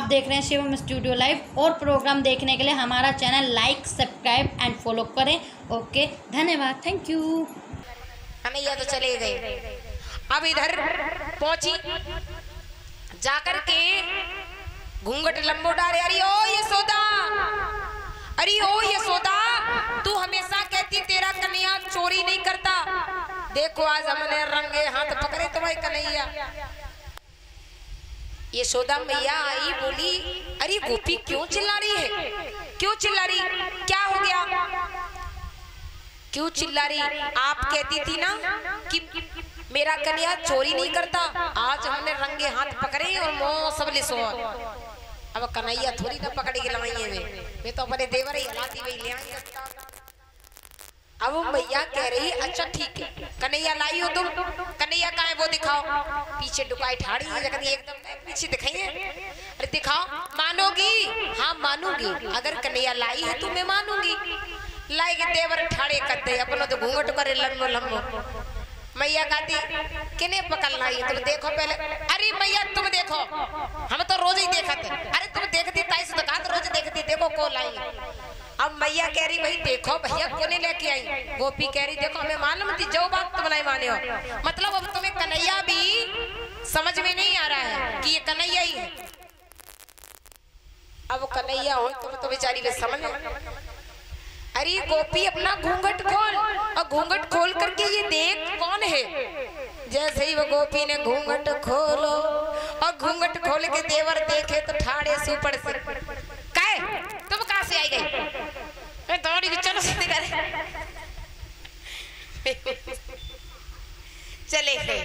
देख रहे हैं शिवम स्टूडियो लाइव। और प्रोग्राम देखने के लिए हमारा channel like, subscribe and follow करें। ओके, धन्यवाद, थैंक यू। कन्हैया तो चले गए। अब इधर पहुंची, जाकर के घूंघट लंबो डाले। अरे ओ यशोदा, अरे ओ यशोदा, तू हमेशा कहती तेरा कन्हैया चोरी नहीं करता। देखो आज हमने रंगे हाथ पकड़े तुम्हारे कन्हैया। यशोदा मैया आई, बोली अरे गोपी क्यों चिल्ला रही है, क्यों चिल्ला रही, क्या हो गया, क्यों चिल्ला रही? आप कहती थी ना कि मेरा कन्हैया चोरी नहीं करता। आज हमने रंगे हाथ पकड़े और मोह सब लिसो। अब कन्हैया थोड़ी ना पकड़ के लाई है, मैं तो अपने देवर ही हलाती हुई ले आई। अब मैया कह रही अच्छा ठीक है, कन्हैया लाई हो तुम, कन्हैया कहाँ है वो दिखाओ। पीछे डुकाई ठाड़ी है जगह एकदम पीछे दिखाइए। अरे दिखाओ, मानोगी? हाँ मानूंगी, अगर कन्हैया लाई है तो मैं मानूंगी। लाई के देवर ठाड़े करते अपना तो घूंघट करे लंबो लंबो। मैया कहती किने पकड़ लाई तुम देखो पहले। अरे मैया तुम देखो, हम तो रोज ही देखते। अरे तुम देखती ताई से तो कहा रोज देखती, देखो को लाई। अब मैया कह रही भाई देखो भैया को नहीं लेके आई। गोपी कह रही देखो हमें मालूम थी जो बात तुम नहीं माने हो। मतलब अब तुम्हें कन्हैया भी समझ में नहीं आ रहा है कि ये कन्हैया ही है। अब कन्हैया हो तुम तो बेचारी वे समझ। अरे गोपी अपना घूंघट खोल, और घूंघट खोल करके ये देख कौन है। जैसे ही वो गोपी ने घूंघट खोलो और घूंघट खोल के देवर देखे तो ठाड़े सुपड़ से काय तुम कहां से आई गई? मैं दौड़ी भी चलो सीधे करे चले गए।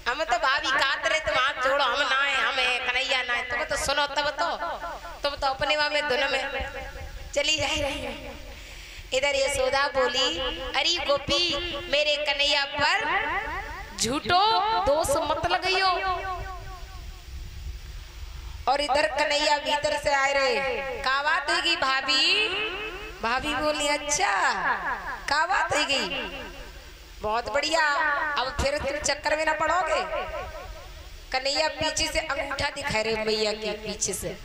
हम तो भाभी काट रहे तुम हाथ जोड़ो, हम ना है, हमें कन्हैया ना है। तुम तो सुनो तब तो तुम तो अपने वहां में धुन में चली जा रही है। इधर यशोदा बोली अरे गोपी मेरे कन्हैया पर झूठो दोष मत लगाइयो। और इधर कन्हैया भीतर से आए रहे, का बात होगी भाभी? भाभी बोली अच्छा का बात होगी, बहुत बढ़िया, अब फिर तुम चक्कर में ना पड़ोगे। कन्हैया पीछे से अंगूठा दिखा रहे मैया के पीछे से।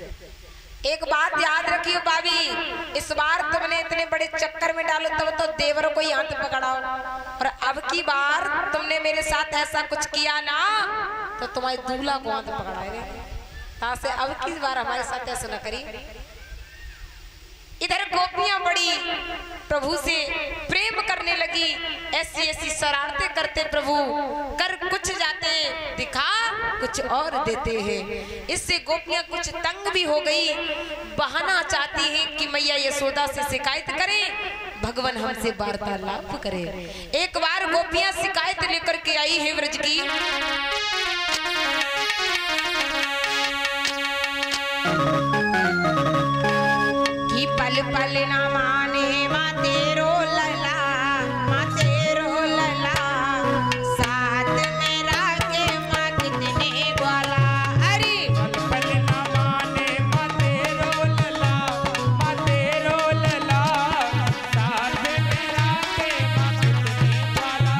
एक बात याद रखियो भाभी, इस बार तुमने इतने बड़े चक्कर में डालो तब तो देवरों को ही हाथ पकड़ाओ, और अब की बार तुमने मेरे साथ ऐसा कुछ किया ना तो तुम्हारे दूल्हा को हाथ पकड़ाए। तासे अब की बार हमारे साथ ऐसा न करी। इधर गोपियां बड़ी प्रभु से प्रेम करने लगी, ऐसी ऐसी शरारतें करते प्रभु, कर कुछ जाते दिखा कुछ और देते हैं। इससे गोपियां कुछ तंग भी हो गई, बहाना चाहती हैं कि मैया यशोदा से शिकायत करें, भगवान हमसे वार्तालाप करे। एक बार गोपियां शिकायत लेकर के आई है व्रज की। पल पल ना माने माँ तेरो लला, माँ तेरो लला, साथ में राखे माँ कितने ग्वाला। अरे पल पल ना माने माँ तेरो लला, माँ तेरो लला, साथ में राखे माँ कितने ग्वाला।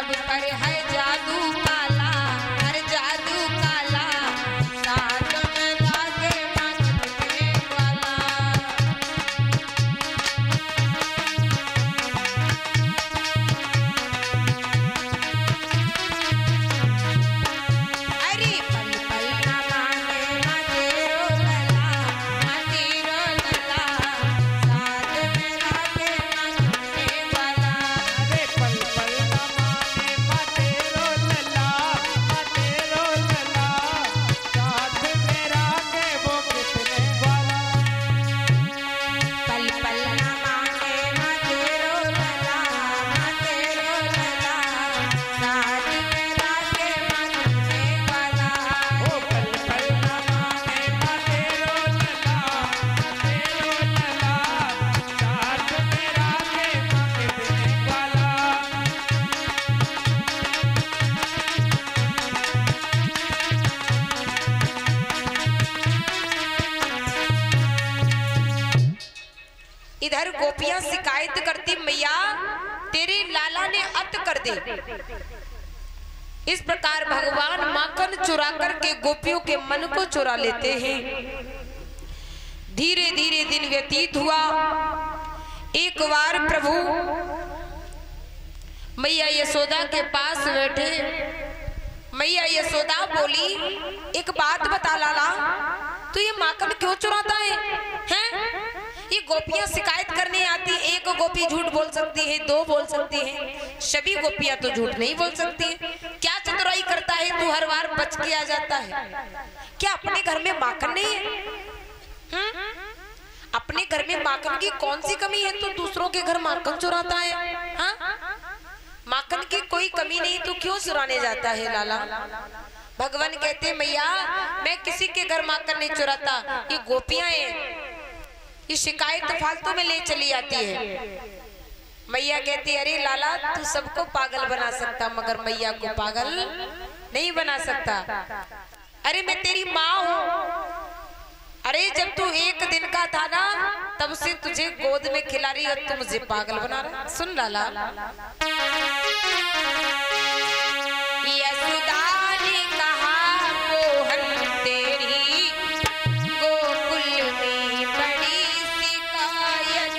सब पर है जादू काला, हर जादू काला, साथ में लागे नाचने वाला। अरे पल पल ना माने ना तेरो लला, ना तेरो लला, साथ में लागे नाचने वाला। अरे पल पल न माने माँ तेरो लला, माँ तेरो लला, साथ मेरा के वो कितने वाला। पल पल ना माने माँ तेरो लला, माँ तेरो लला, साथ मेरा के नाचने वाला। ओ पल पल न माने माँ तेरो लला, माँ तेरो लला, साथ मेरा के वो कितने वाला। इधर गोपियां शिकायत करती, मैया तेरे लाला ने अत कर दे। इस प्रकार भगवान माखन चुरा करके गोपियों के मन को चुरा लेते हैं। धीरे धीरे दिन व्यतीत हुआ। एक बार प्रभु मैया यशोदा के पास बैठे। मैया यशोदा बोली, एक बात बता लाला, तू ये माखन क्यों चुराता है? हैं? ये गोपियां शिकायत करने आती, एक गोपी झूठ बोल सकती है, दो बोल सकती है, सभी गोपियां तो झूठ नहीं बोल सकती है। क्या चतुराई करता है तू, हर बार बच के आ जाता है? क्या अपने घर में माखन नहीं है? अपने घर में माखन की कौन सी कमी है, तू दूसरों के घर माखन चुराता है? हाँ? माखन की कोई कमी नहीं, तू क्यों चुराने जाता है लाला? भगवान कहते, मैया मैं किसी के घर माखन नहीं चुराता, ये गोपियां हैं, ये शिकायत फालतू में ले चली आती है। मैया कहती, अरे लाला तू सबको पागल बना सकता, मगर मैया को पागल नहीं बना सकता। अरे मैं तेरी माँ हूँ। अरे जब तू एक दिन का था ना, तब से तुझे गोद में खिला रही और तू मुझे पागल बना रहा। सुन लाला, यशोदा ने कहा, मोहन तेरी गोकुल में बड़ी शिकायत।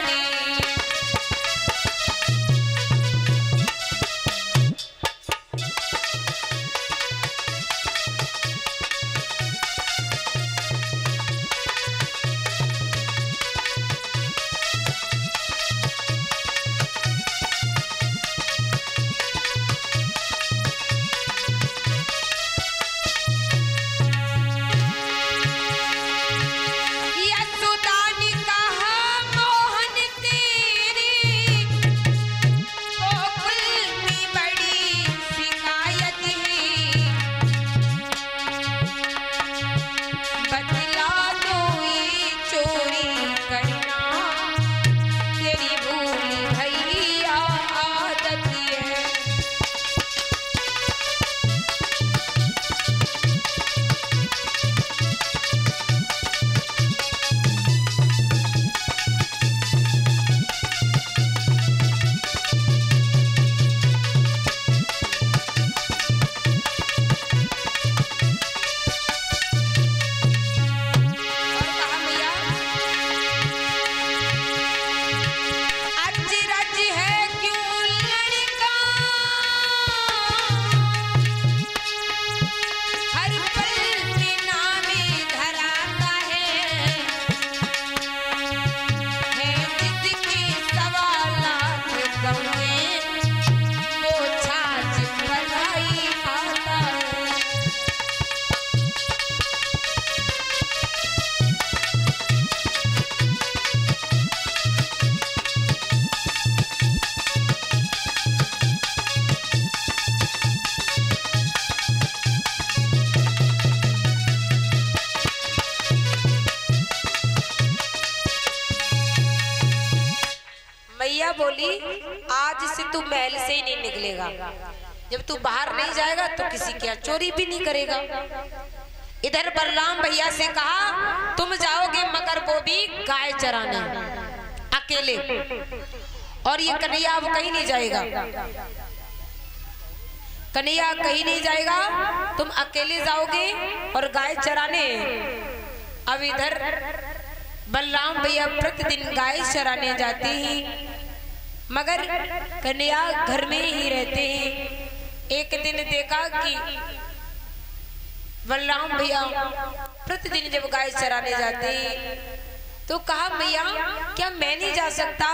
मैया बोली, आज से तू महल से ही नहीं निकलेगा। जब तू बाहर नहीं जाएगा तो किसी की चोरी भी नहीं करेगा। इधर बलराम भैया से कहा, तुम जाओगे मगर वो भी गाय चराने अकेले, और ये कन्हैया अब कहीं नहीं जाएगा। कन्हैया कहीं नहीं जाएगा, तुम अकेले जाओगे और गाय चराने। अब इधर बलराम भैया प्रतिदिन गाय चराने जाते हैं, मगर कन्हैया घर में ही रहते हैं। एक दिन देखा कि बलराम भैया प्रतिदिन जब गाय चराने जाते हैं तो कहा मैया क्या मैं नहीं जा सकता?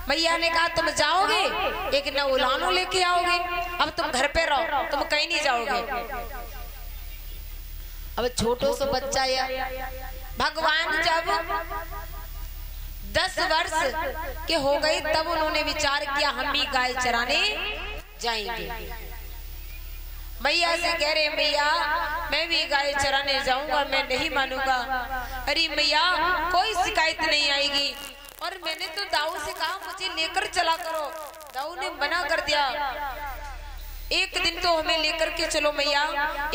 मैया ने कहा तुम जाओगे एक न उलानो लेके आओगे, अब तुम घर पे रहो, तुम कहीं नहीं जाओगे। अब छोटो सा बच्चा या भगवान जब 10 वर्ष के हो गए तब उन्होंने विचार किया हम भी गाय चराने जाएंगे। मैया से कह रहे मैया मैं भी गाय चराने जाऊंगा, मैं नहीं मानूंगा। अरे मैया कोई शिकायत नहीं आएगी, और मैंने तो दाऊ से कहा मुझे लेकर चला करो, दाऊ ने मना कर दिया। एक दिन तो हमें लेकर के चलो मैया,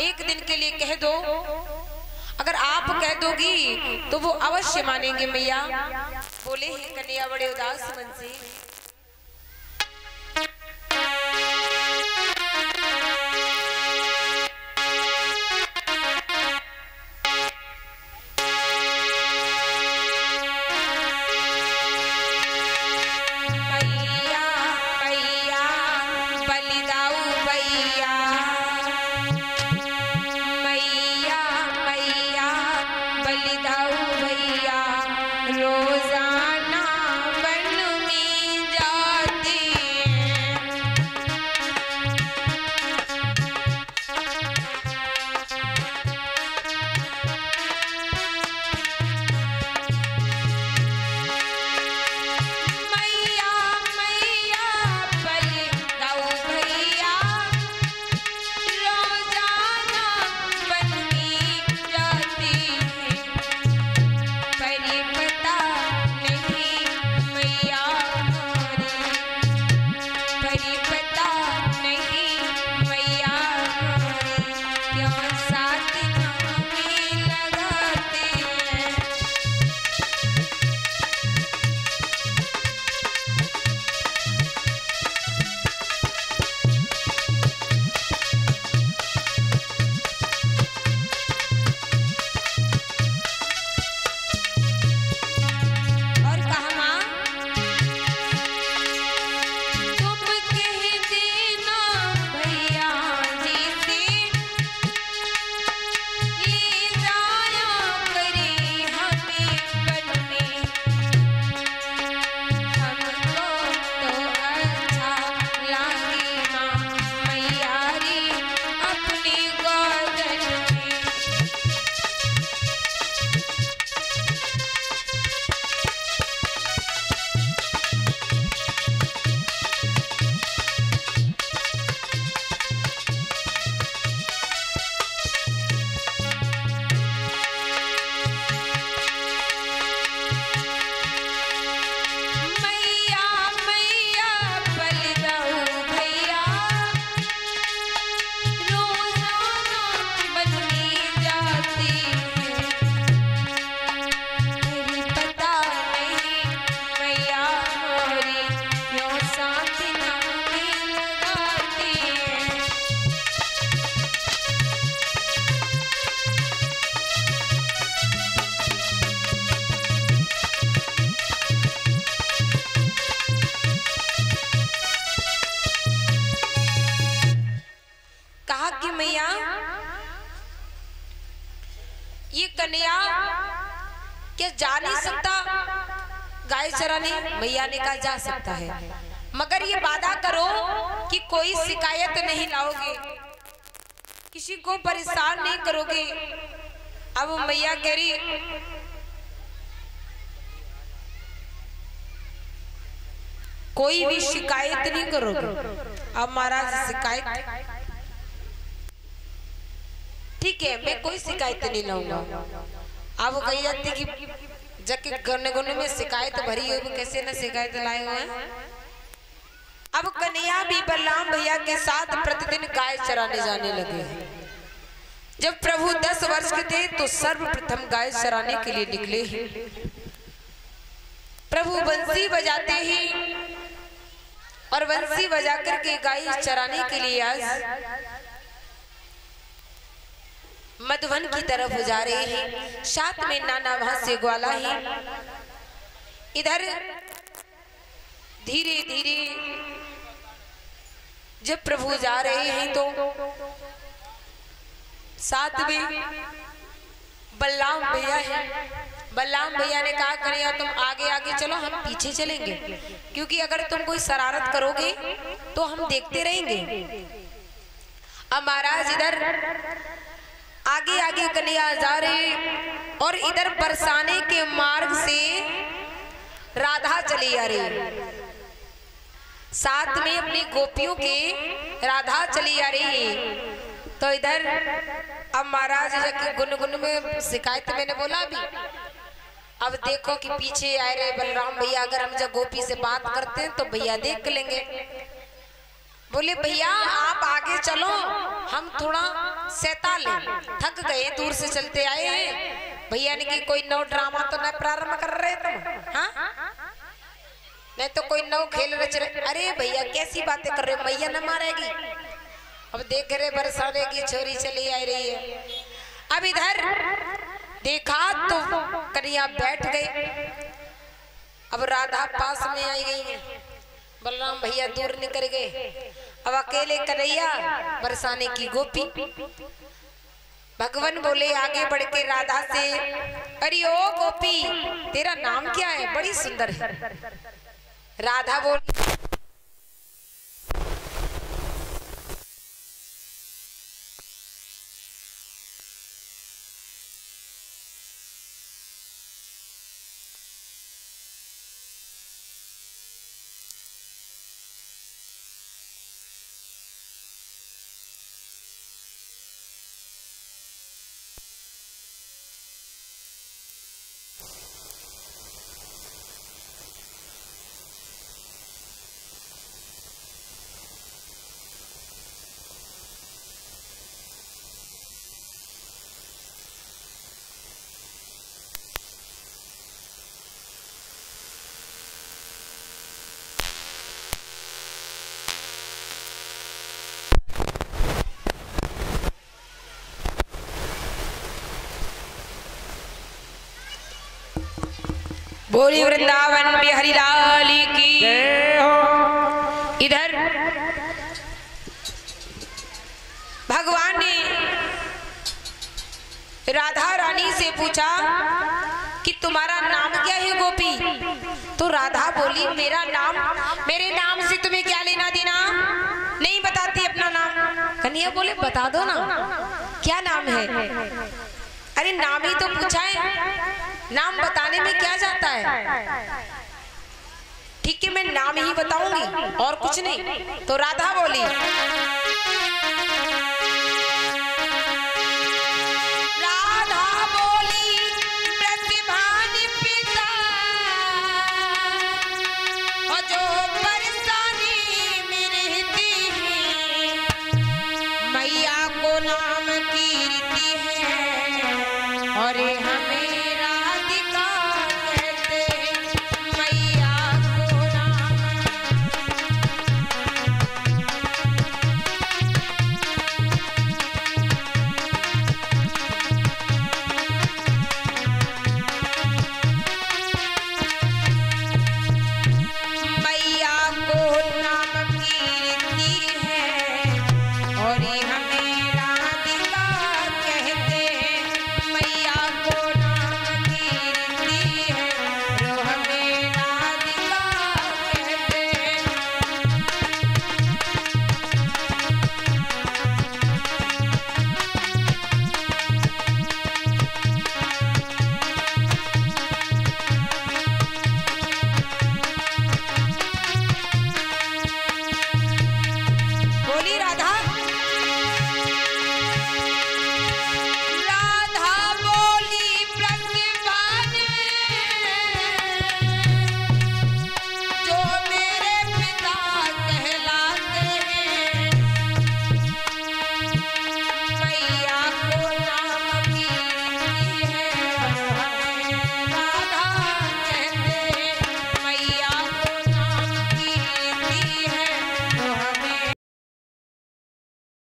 एक दिन के लिए कह दो, अगर आप कह दोगी तो वो अवश्य मानेंगे मैया। बोले ही कन्हैया बड़े उदास मन से, ये कन्हैया क्या जा नहीं सकता गाय चराने? मैया ने कहा जा सकता है, मगर ये वादा करो कि कोई शिकायत नहीं लाओगे, किसी को परेशान नहीं करोगे। अब मैया कह रही कोई भी शिकायत नहीं करोगे। अब महाराज शिकायत ठीक है, मैं कोई शिकायत नहीं लाऊंगा। अब कही जाती कि जबकि गन्ने गुन्ने में शिकायत भरी हुई, कैसे न शिकायत लाए हुए हैं। अब कन्हैया भी बलराम भैया के साथ प्रतिदिन गाय चराने जाने लगे। जब प्रभु 10 वर्ष के थे तो सर्वप्रथम गाय चराने के लिए निकले। प्रभु बंसी बजाते ही और बंसी बजा करके गाय चराने के लिए आज मधुवन की तरफ जा रहे हैं। साथ में नाना वहां से ग्वाला है। इधर धीरे धीरे जब प्रभु जा रहे हैं तो साथ में बलराम भैया है। बलराम भैया ने कहा कन्हैया तुम आगे आगे चलो, हम पीछे चलेंगे, क्योंकि अगर तुम कोई शरारत करोगे तो हम देखते रहेंगे। अब महाराज इधर आगे आगे कन्हैया जा रहे और इधर बरसाने के मार्ग से राधा चली आ रही, साथ में अपनी गोपियों के राधा चली आ रही। तो इधर अब महाराज गुनगुन में शिकायत मैंने बोला भी, अब देखो कि पीछे आए रहे बलराम भैया, अगर हम जब गोपी से बात करते हैं तो भैया देख लेंगे। बोले भैया आप आगे चलो, हम थोड़ा सहता ले, थक गए, दूर से चलते आए हैं। भैया ने कि कोई नौ ड्रामा तो न प्रारंभ कर रहे तुम, हाँ नहीं तो कोई नौ खेल रच रहे। अरे भैया कैसी बातें कर रहे हो, मैया न मारेगी। अब देख रहे बरसाने की छोरी चली आ रही है। अब इधर देखा तो कन्हैया बैठ गए। अब राधा पास में आई गई है, बलराम भैया दूर निकल गए। अब अकेले कन्हैया बरसाने की गोपी। भगवान बोले आगे बढ़ के राधा से, अरे ओ गोपी तेरा नाम क्या है, बड़ी सुंदर है। राधा बोली बोली वृंदावन बिहारी लाल की जय हो। इधर भगवान ने राधा रानी से पूछा कि तुम्हारा नाम क्या है गोपी? तो राधा बोली मेरा नाम, मेरे नाम से तुम्हें क्या लेना देना, नहीं बताती अपना नाम। कन्हैया बोले बता दो ना क्या नाम है। अरे नाम ही तो पूछा है, नाम बताने में क्या जाता है। ठीक है मैं नाम ही बताऊंगी और कुछ नहीं। तो राधा बोली